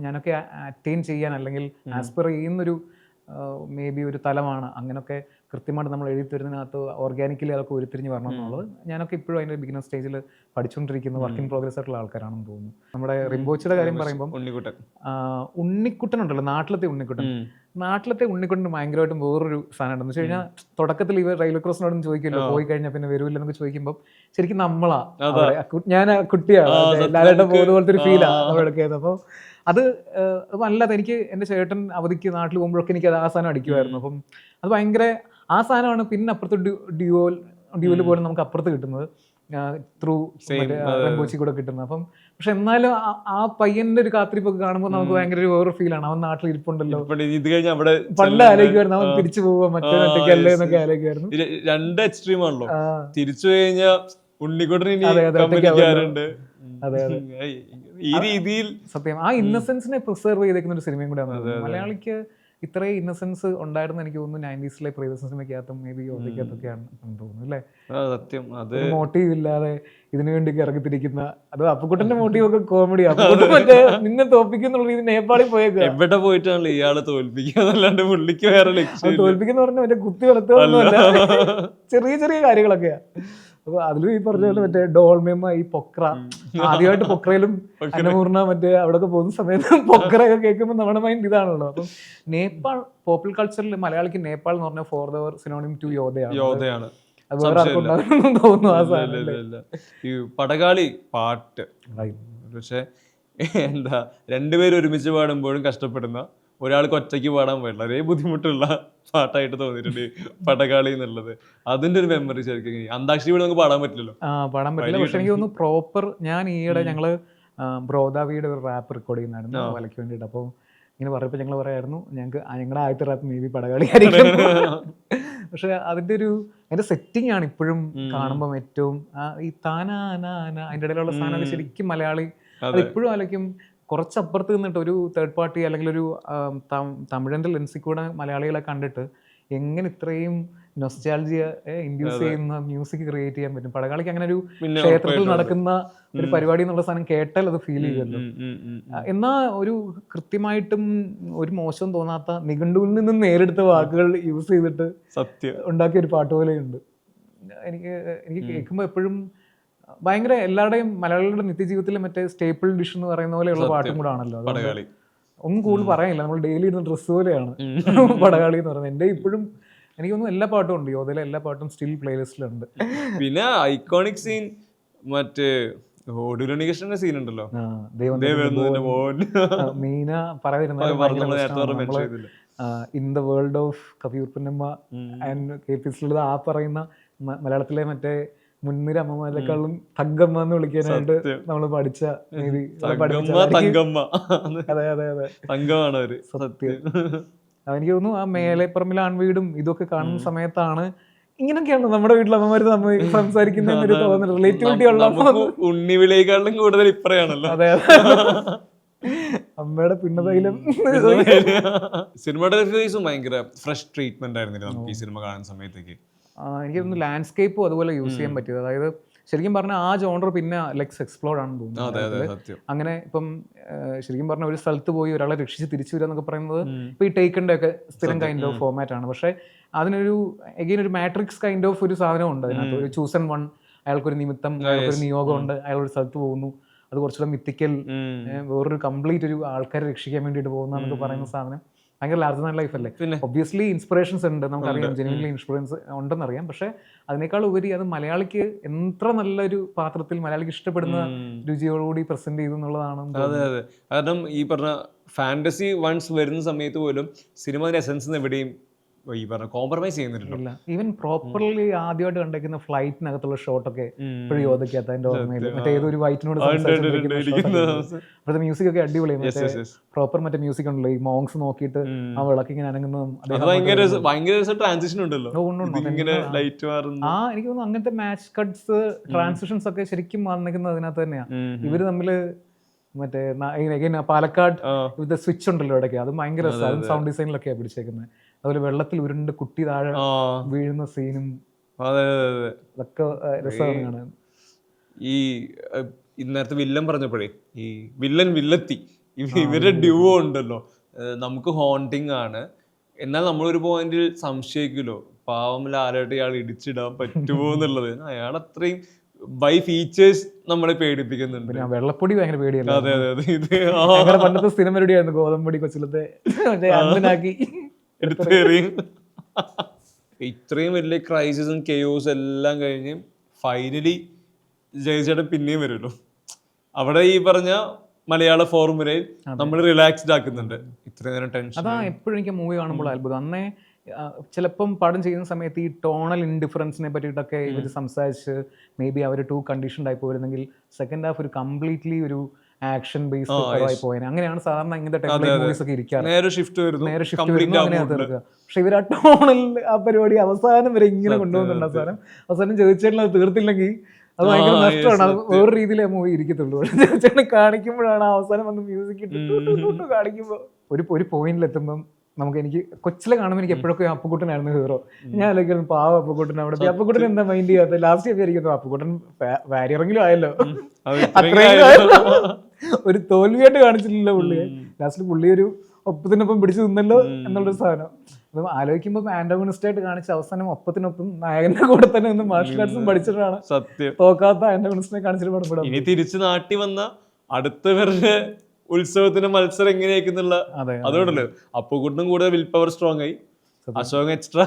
ഞാനൊക്കെ അറ്റൈൻ ചെയ്യാൻ അല്ലെങ്കിൽ ആസ്പിയർ ചെയ്യുന്നൊരു മേ ബി ഒരു തലമാണ്. അങ്ങനെയൊക്കെ കൃത്യമായിട്ട് നമ്മൾ എഴുതി തരുന്നതിനകത്ത് ഓർഗാനിക്കലി അതൊക്കെ ഉരുത്തിരിഞ്ഞ് വരണം എന്നുള്ളത് ഞാനൊക്കെ ഇപ്പോഴും അതിൻ്റെ ബിഗിനർ സ്റ്റേജിൽ പഠിച്ചുകൊണ്ടിരിക്കുന്ന വർക്ക് ഇൻ പ്രോഗ്രസ് ആയിട്ടുള്ള ആൾക്കാരാണെന്ന് തോന്നുന്നു. നമ്മുടെ റിംബോച്ചിയുടെ കാര്യം പറയുമ്പോൾ ഉണ്ണിക്കുട്ടൻ ഉണ്ടല്ലോ, നാട്ടിലത്തെ ഉണ്ണിക്കുട്ടൻ ഭയങ്കരമായിട്ടും വേറൊരു സാധനം ഉണ്ടെന്ന് വെച്ച് കഴിഞ്ഞാൽ, തുടക്കത്തിൽ ഇവർ റെയിൽവേ ക്രോസിനോടൊന്നും ചോദിക്കുമല്ലോ പോയി കഴിഞ്ഞാൽ പിന്നെ വരൂല്ലെന്നൊക്കെ ചോദിക്കുമ്പോൾ ശരിക്കും നമ്മളാ, ഞാൻ കുട്ടിയാണ് ലാലേട്ടൻ പോകുന്ന പോലത്തെ ഒരു ഫീലാണ് നമ്മളെടുക്കുന്നത്. അപ്പോൾ അത് നല്ലത്. എനിക്ക് എൻ്റെ ചേട്ടൻ അവധിക്ക് നാട്ടിൽ പോകുമ്പോഴൊക്കെ എനിക്ക് അത് ആ സാധനം അടിക്കുമായിരുന്നു. അപ്പം അത് ഭയങ്കര ആ സാധനമാണ്. പിന്നെ അപ്പുറത്ത് ഡ്യൂവിൽ പോലും നമുക്ക് അപ്പുറത്ത് കിട്ടുന്നത് ത്രൂ റെംബോച്ചി കൂടെ കിട്ടുന്നത്. അപ്പം പക്ഷെ എന്നാലും ആ പയ്യന്റെ ഒരു കാത്തിരിപ്പൊക്കെ കാണുമ്പോൾ നമുക്ക് ഭയങ്കര ഒരു വേറെ ഫീലാണ്. അവൻ നാട്ടിൽ ഇരിപ്പുണ്ടല്ലോ, ഇത് കഴിഞ്ഞ അവിടെ പണ്ട് ആലോചിക്കുമായിരുന്നു അവൻ തിരിച്ചു പോവാ മറ്റേ നാട്ടിലേക്കല്ലേ എന്നൊക്കെ ആലോചിക്കുമായിരുന്നു. രണ്ട് എക്സ്ട്രീം ആണല്ലോ, തിരിച്ചു കഴിഞ്ഞാൽ ഉണ്ണിക്കുട്ടൻ അതെ ഈ രീതിയിൽ സത്യം ആ ഇന്നസെൻസിനെ പ്രിസർവ് ചെയ്തേക്കുന്ന ഒരു സിനിമയും കൂടെ ആണ്. മലയാളിക്ക് ഇത്രയും ഇന്നസെൻസ് ഉണ്ടായിരുന്നു എനിക്ക് തോന്നുന്നു 90s പ്രിയദർശൻ സിനിമയ്ക്കകത്തും മേ ബി യോധയ്ക്കകത്തൊക്കെയാണ് തോന്നുന്നു അല്ലേ. സത്യം, അത് മോട്ടീവ് ഇല്ലാതെ ഇതിനു വേണ്ടി ഇറങ്ങിത്തിരിക്കുന്ന, അത് അപ്പുക്കുട്ടന്റെ മോട്ടീവ് ഒക്കെ കോമഡി. അപ്പുക്കുട്ടൻ മറ്റേ നിന്നെ തോൽപ്പിക്കുന്നുള്ള രീതി നേപ്പാളിൽ പോയേക്കുക, എവിടെ പോയിട്ടാണല്ലോ ഇയാളെ തോൽപ്പിക്കാന്നല്ലാണ്ട് പുള്ളിക്ക് വേറെ ലക്ഷ്യം. തോൽപ്പിക്കുന്ന പറഞ്ഞ മറ്റേ കുത്തി വളർത്തുകയൊന്നുമല്ല, ചെറിയ ചെറിയ കാര്യങ്ങളൊക്കെയാ. അപ്പൊ അതിലും ഈ പറഞ്ഞ പോലെ മറ്റേ ഡോൾമേമ, ഈ പൊക്ര, ആദ്യമായിട്ട് പൊക്രയിലും അന്നപൂർണ മറ്റേ അവിടെയൊക്കെ പോകുന്ന സമയത്ത് പൊക്രയൊക്കെ കേൾക്കുമ്പോൾ നമ്മുടെ മൈൻഡ് ഇതാണല്ലോ. അപ്പം നേപ്പാൾ പോപ്പുലർ കൾച്ചറിൽ മലയാളിക്ക് നേപ്പാൾ എന്ന് പറഞ്ഞാൽ ഫോർ ദവർ സിനോണിം ടു യോധയാണ്. അത് വേറെ ആർക്കും തോന്നുന്നു ആ സാധനം. ഈ പടകാളി പാട്ട് പക്ഷെ എന്താ, രണ്ടുപേരും ഒരുമിച്ച് പാടുമ്പോഴും കഷ്ടപ്പെടുന്ന, ഒരാൾക്ക് ഒറ്റയ്ക്ക് പാടാൻ വളരെ ബുദ്ധിമുട്ടുള്ള പാട്ടായിട്ട് തോന്നിയിട്ടുണ്ട് പടകാളി എന്നുള്ളത്. അതിന്റെ ഒരു മെമ്മറി ശരിക്കും അന്താക്ഷരി വീട് നമുക്ക് പാടാൻ പറ്റില്ലല്ലോ. പാടാൻ പറ്റില്ല. പക്ഷെ എനിക്ക് തോന്നുന്നു പ്രോപ്പർ, ഞാൻ ഈയിടെ ഞങ്ങള് ബ്രോദാവിയുടെ ഒരു റാപ്പ് റെക്കോർഡ് ചെയ്യുന്നായിരുന്നു വലയ്ക്ക് വേണ്ടിയിട്ട്. അപ്പോൾ ഇങ്ങനെ പറയുമ്പോൾ ഞങ്ങൾ പറയായിരുന്നു ഞങ്ങളുടെ ആദ്യത്തെ റാപ്പ് മേ ബി പടകാളി ആയിരിക്കും. പക്ഷെ അതിന്റെ സെറ്റിംഗ് ആണ് ഇപ്പോഴും കാണുമ്പോൾ ഏറ്റവും ഈ താനാന അതിൻ്റെ ഇടയിലുള്ള സാധനമൊക്കെ ശരിക്കും മലയാളി അതിപ്പോഴും ആലോചിക്കും. കുറച്ചപ്പുറത്ത് നിന്നിട്ട് ഒരു തേർഡ് പാർട്ടി അല്ലെങ്കിൽ ഒരു തമിഴൻ്റെ ലെൻസിൽ കൂടെ മലയാളികളെ കണ്ടിട്ട് എങ്ങനെ ഇത്രയും നൊസ്റ്റാൾജിയ ഇൻഡ്യൂസ് ചെയ്യുന്ന മ്യൂസിക് ക്രിയേറ്റ് ചെയ്യാൻ പറ്റും. പടകാളിക്ക് അങ്ങനെ ഒരു ക്ഷേത്രത്തിൽ നടക്കുന്ന ഒരു പരിപാടി എന്നുള്ള സാധനം കേട്ടാൽ അത് ഫീൽ ചെയ്യുമല്ലോ. എന്നാൽ ഒരു കൃത്യമായിട്ടും ഒരു മോശം തോന്നാത്ത നിഘണ്ടുവിൽ നിന്നും നേരെടുത്ത വാക്കുകൾ യൂസ് ചെയ്തിട്ട് സത്യം ഉണ്ടാക്കിയ ഒരു പാട്ട് പോലെയുണ്ട്. എനിക്ക് കേൾക്കുമ്പോൾ എപ്പോഴും ഭയങ്കര എല്ലാവരുടെയും മലയാളികളുടെ നിത്യജീവിതത്തിലെ മറ്റേ സ്റ്റേപ്പിൾ ഡിഷ് എന്ന് പറയുന്ന പോലെയുള്ള പാട്ടും കൂടെ ആണല്ലോ. ഒന്നും കൂടുതൽ പറയാനില്ല, നമ്മൾ ഡെയിലി ഇടുന്ന ഡ്രസ്സ് പോലെയാണ് പടകാളി എന്ന് പറയുന്നത്. എൻ്റെ ഇപ്പോഴും എനിക്കൊന്നും എല്ലാ പാട്ടും ഉണ്ട്, യോധയിലെ എല്ലാ പാട്ടും സ്റ്റിൽ പ്ലേലിസ്റ്റിലുണ്ട്. പിന്നെ ഐക്കോണിക് സീൻ മറ്റേ ഒടുരണികൃഷ്ണന്റെ സീൻ ഉണ്ടല്ലോ, മീന പറയുന്നത് in the world of Kaviyoor Ponnamma and KPSലുള്ളത് ആ പറയുന്ന മലയാളത്തിലെ മറ്റേ മുൻനിര അമ്മമാരെക്കാളും തങ്കമ്മ എന്ന് വിളിക്കാനായിട്ട് നമ്മൾ പഠിച്ച രീതി. തങ്കമ്മ അതെ അതെ അതെ, തങ്കമാണ് അവര്. സത്യം. അതെനിക്ക് തോന്നുന്നു ആ മേലെപ്പറമ്പിലെ ആൺവീടും ഇതൊക്കെ കാണുന്ന സമയത്താണ് ഇങ്ങനൊക്കെയാണ് നമ്മുടെ വീട്ടിൽ അമ്മമാര് തമ്മിൽ സംസാരിക്കുന്ന തോന്നൽ, റിലേറ്റിവിറ്റി ഉള്ള. ഉണ്ണിവിളിയേക്കാളും കൂടുതൽ ഇപ്പറയാണല്ലോ. അതെ അതെ, അമ്മയുടെ പിന്നതയിലും. സിനിമാറ്റോഗ്രാഫീസും ഭയങ്കര ഫ്രഷ് ട്രീറ്റ്മെന്റ് ആയിരുന്നില്ല നമുക്ക് ഈ സിനിമ കാണുന്ന സമയത്തേക്ക്. എനിക്ക് തോന്നുന്നു ലാൻഡ്സ്കേപ്പും അതുപോലെ യൂസ് ചെയ്യാൻ പറ്റിയത്. അതായത് ശരിക്കും പറഞ്ഞാൽ ആ ജോണർ പിന്നെ എക്സ്പ്ലോർഡ് ആണെന്ന് തോന്നുന്നു. അങ്ങനെ ഇപ്പം ശരിക്കും പറഞ്ഞാൽ ഒരു സ്ഥലത്ത് പോയി ഒരാളെ രക്ഷിച്ച് തിരിച്ചു വരിക എന്നൊക്കെ പറയുന്നത് ഇപ്പൊ ഈ ടേക്കൻ്റെ ഒക്കെ സ്ഥിരം കൈൻഡ് ഓഫ് ഫോർമാറ്റ് ആണ്. പക്ഷെ അതിനൊരു എഗെയിൻ ഒരു മാട്രിക്സ് കൈൻഡ് ഓഫ് ഒരു സാധനം ഉണ്ട് അതിനകത്ത്. ഒരു ചൂസൺ വൺ, അയാൾക്കൊരു നിമിത്തം, അയാൾക്കൊരു നിയോഗം ഉണ്ട്, അയാൾ ഒരു സ്ഥലത്ത് പോകുന്നു, അത് കുറച്ചുകൂടെ മിത്തിക്കൽ, വേറൊരു കംപ്ലീറ്റ് ഒരു ആൾക്കാരെ രക്ഷിക്കാൻ വേണ്ടിയിട്ട് പോകുന്ന എന്നൊക്കെ പറയുന്ന സാധനം ഭയങ്കര ലാർജർ ദാൻ ലൈഫ് അല്ലേ. ഒബ്വിയസ്ലി ഇൻസ്പിറേഷൻസ് ഉണ്ട്, നമുക്കറിയാം, ജെന്യുവൻലി ഇൻസ്പിറൻസ് ഉണ്ടെന്നറിയാം. പക്ഷെ അതിനേക്കാൾ ഉപരി അത് മലയാളിക്ക് എത്ര നല്ലൊരു പാത്രത്തിൽ മലയാളിക്ക് ഇഷ്ടപ്പെടുന്ന രുചിയോടുകൂടി പ്രസന്റ് ചെയ്തു എന്നുള്ളതാണ്. അതെ അതെ, കാരണം ഈ പറഞ്ഞ ഫാന്റസി വൺസ് വരുന്ന സമയത്ത് പോലും സിനിമ എസൻസ് എവിടെയും ഈ പറഞ്ഞ കോംപ്രമൈസ് ചെയ്യുന്നില്ല. ഈവൻ പ്രോപ്പർലി ആദ്യമായിട്ട് കണ്ടേക്കുന്ന ഫ്ലൈറ്റിനകത്തുള്ള ഷോട്ടൊക്കെ ഇപ്പോഴും യോധയ്ക്കകത്ത് അതിന്റെ ഓർമ്മയില്ല. മറ്റേ ഏതൊരു വൈറ്റിനോട് അപ്പോഴത്തെ മ്യൂസിക് ഒക്കെ അടിപൊളിയാണ്. പ്രോപ്പർ മറ്റേ മ്യൂസിക് ഉണ്ടല്ലോ, ഈ മോങ്സ് നോക്കിയിട്ട് ആ വിളക്കിങ്ങനെ അനങ്ങുന്നതും. ട്രാൻസിഷൻ ഉണ്ടല്ലോ, എനിക്ക് തോന്നുന്നു അങ്ങനത്തെ മാച്ച് കട്ട്സ്, ട്രാൻസിഷൻസ് ഒക്കെ ശരിക്കും വന്നിരിക്കുന്നത് അതിനകത്ത് തന്നെയാ. ഇവര് തമ്മില് മറ്റേ പാലക്കാട് ഇത് സ്വിച്ച് ഉണ്ടല്ലോ ഇടയ്ക്ക്, അത് ഭയങ്കര രസമാണ്. സൗണ്ട് ഡിസൈനിലൊക്കെയാണ് പിടിച്ചേക്കുന്നത്. അതുപോലെ വെള്ളത്തിൽ ഉരുണ്ട് കുട്ടി താഴെ വീഴുന്ന സീനും അതൊക്കെ രസമാണ് കാണാൻ. ഈ നേരത്തെ വില്ലൻ പറഞ്ഞപ്പോഴേ ഈ വില്ലത്തി ഇവരുടെ ഡ്യൂവോ ഉണ്ടല്ലോ, നമുക്ക് ഹോണ്ടിങ് ആണ്. എന്നാൽ നമ്മളൊരു പോയിന്റിൽ സംശയിക്കുമല്ലോ, പാവം ലാലായിട്ട് ഇയാൾ ഇടിച്ചിടാൻ പറ്റുമോ എന്നുള്ളത്. അയാൾ അത്രയും ബൈ ഫീച്ചേഴ്സ് നമ്മളെ പേടിപ്പിക്കുന്നുണ്ട്. വെള്ളപ്പൊടി ഭയങ്കര പേടിയല്ല. അതെ അതെ അതെ, ഇത് പണ്ടത്തെ സ്ഥിരം പരിപാടിയായിരുന്നു ഗോതമ്പൊടി കൊച്ചിലത്തെ എടുത്തേറിയും. ഇത്രയും വലിയ ക്രൈസിസും കെയോസും എല്ലാം കഴിഞ്ഞ് ഫൈനലി ജയിച്ചേട്ടൻ പിന്നെയും വരുമല്ലോ. അവിടെ ഈ പറഞ്ഞ മലയാള ഫോർമുലയിൽ നമ്മൾ റിലാക്സ്ഡ് ആക്കുന്നുണ്ട്. ഇത്രയും നേരം ടെൻഷൻ. അതാ എപ്പോഴും എനിക്ക് മൂവി കാണുമ്പോൾ അത്ഭുതം. അന്നേ ചിലപ്പം പടം ചെയ്യുന്ന സമയത്ത് ഈ ടോണൽ ഇൻഡിഫറൻസിനെ പറ്റിയിട്ടൊക്കെ ഇവർ സംസാരിച്ച് മേ ബി അവർ ടു കണ്ടീഷൻഡ് ആയി പോയിരുന്നെങ്കിൽ സെക്കൻഡ് ഹാഫ് ഒരു കംപ്ലീറ്റ്ലി ഒരു ആക്ഷൻ ബേസ്ഡ് ആയി പോയത്. അങ്ങനെയാണ് സാധാരണ ഇങ്ങനത്തെ ടെക്നിക്കൽ മൂവീസ് ഒക്കെ ഇരിക്കാറ്. നേരെ ഷിഫ്റ്റ് വരുന്നു, അങ്ങനെയാണ് തീർക്കുക. പക്ഷെ ഇവർ ആ ടോണൽ ആ പരിപാടി അവസാനം വരെ ഇങ്ങനെ കൊണ്ടുപോകുന്നുണ്ട്. അവസാനം ചോദിച്ചേട്ടൻ അത് തീർത്തില്ലെങ്കിൽ അത് ഭയങ്കര നഷ്ടമാണ്. അത് വേറെ രീതിയിലേ മൂവി ഇരിക്കത്തുള്ളൂ. ചോദിച്ചേട്ടൻ കാണിക്കുമ്പോഴാണ് അവസാനം വന്ന് മ്യൂസിക് ഇട്ട് കാണിക്കുമ്പോൾ ഒരു പോയിന്റിലെത്തുമ്പം എനിക്ക് കൊച്ചിലെ കാണുമ്പോൾ എനിക്ക് എപ്പോഴൊക്കെ അപ്പുക്കുട്ടനായിരുന്നു ഹീറോ. ഞാൻ ആലോചിക്കുന്നു പാവ അപ്പുക്കുട്ടൻ അവിടെ, അപ്പുക്കുട്ടൻ എന്താ മൈൻഡ് ചെയ്യാത്ത. ലാസ്റ്റ് വിചാരിക്കുന്നു അപ്പുക്കുട്ടൻ വാരിയറെങ്കിലും ആയല്ലോ, അത്രയും ഒരു തോൽവിയായിട്ട് കാണിച്ചിട്ടില്ലല്ലോ പുള്ളിയെ. ലാസ്റ്റ് പുള്ളി ഒരു ഒപ്പത്തിനൊപ്പം പിടിച്ചു നിന്നല്ലോ എന്നുള്ളൊരു സാധനം. അപ്പം ആലോചിക്കുമ്പോൾ ആന്റഗോണിസ്റ്റ് ആയിട്ട് കാണിച്ച അവസാനം ഒപ്പത്തിനൊപ്പം നായകന്റെ കൂടെ തന്നെ നിന്ന് മാർഷൽ ആർട്സും പഠിച്ചിട്ടാണ് സത്യം തോക്കാത്ത ആന്റഗോണിസ്റ്റിനെ കാണിച്ചിട്ട് പടം. ഇനി തിരിച്ച് നാട്ടി വന്ന അടുത്തവരുടെ ഉത്സവത്തിന് മത്സരം എങ്ങനെയാക്കുന്നുള്ള അതുകൊണ്ടല്ലോ അപ്പുകുട്ടും കൂടെ വിൽ പവർ സ്ട്രോങ് ആയി, അശോക് എക്സ്ട്രാ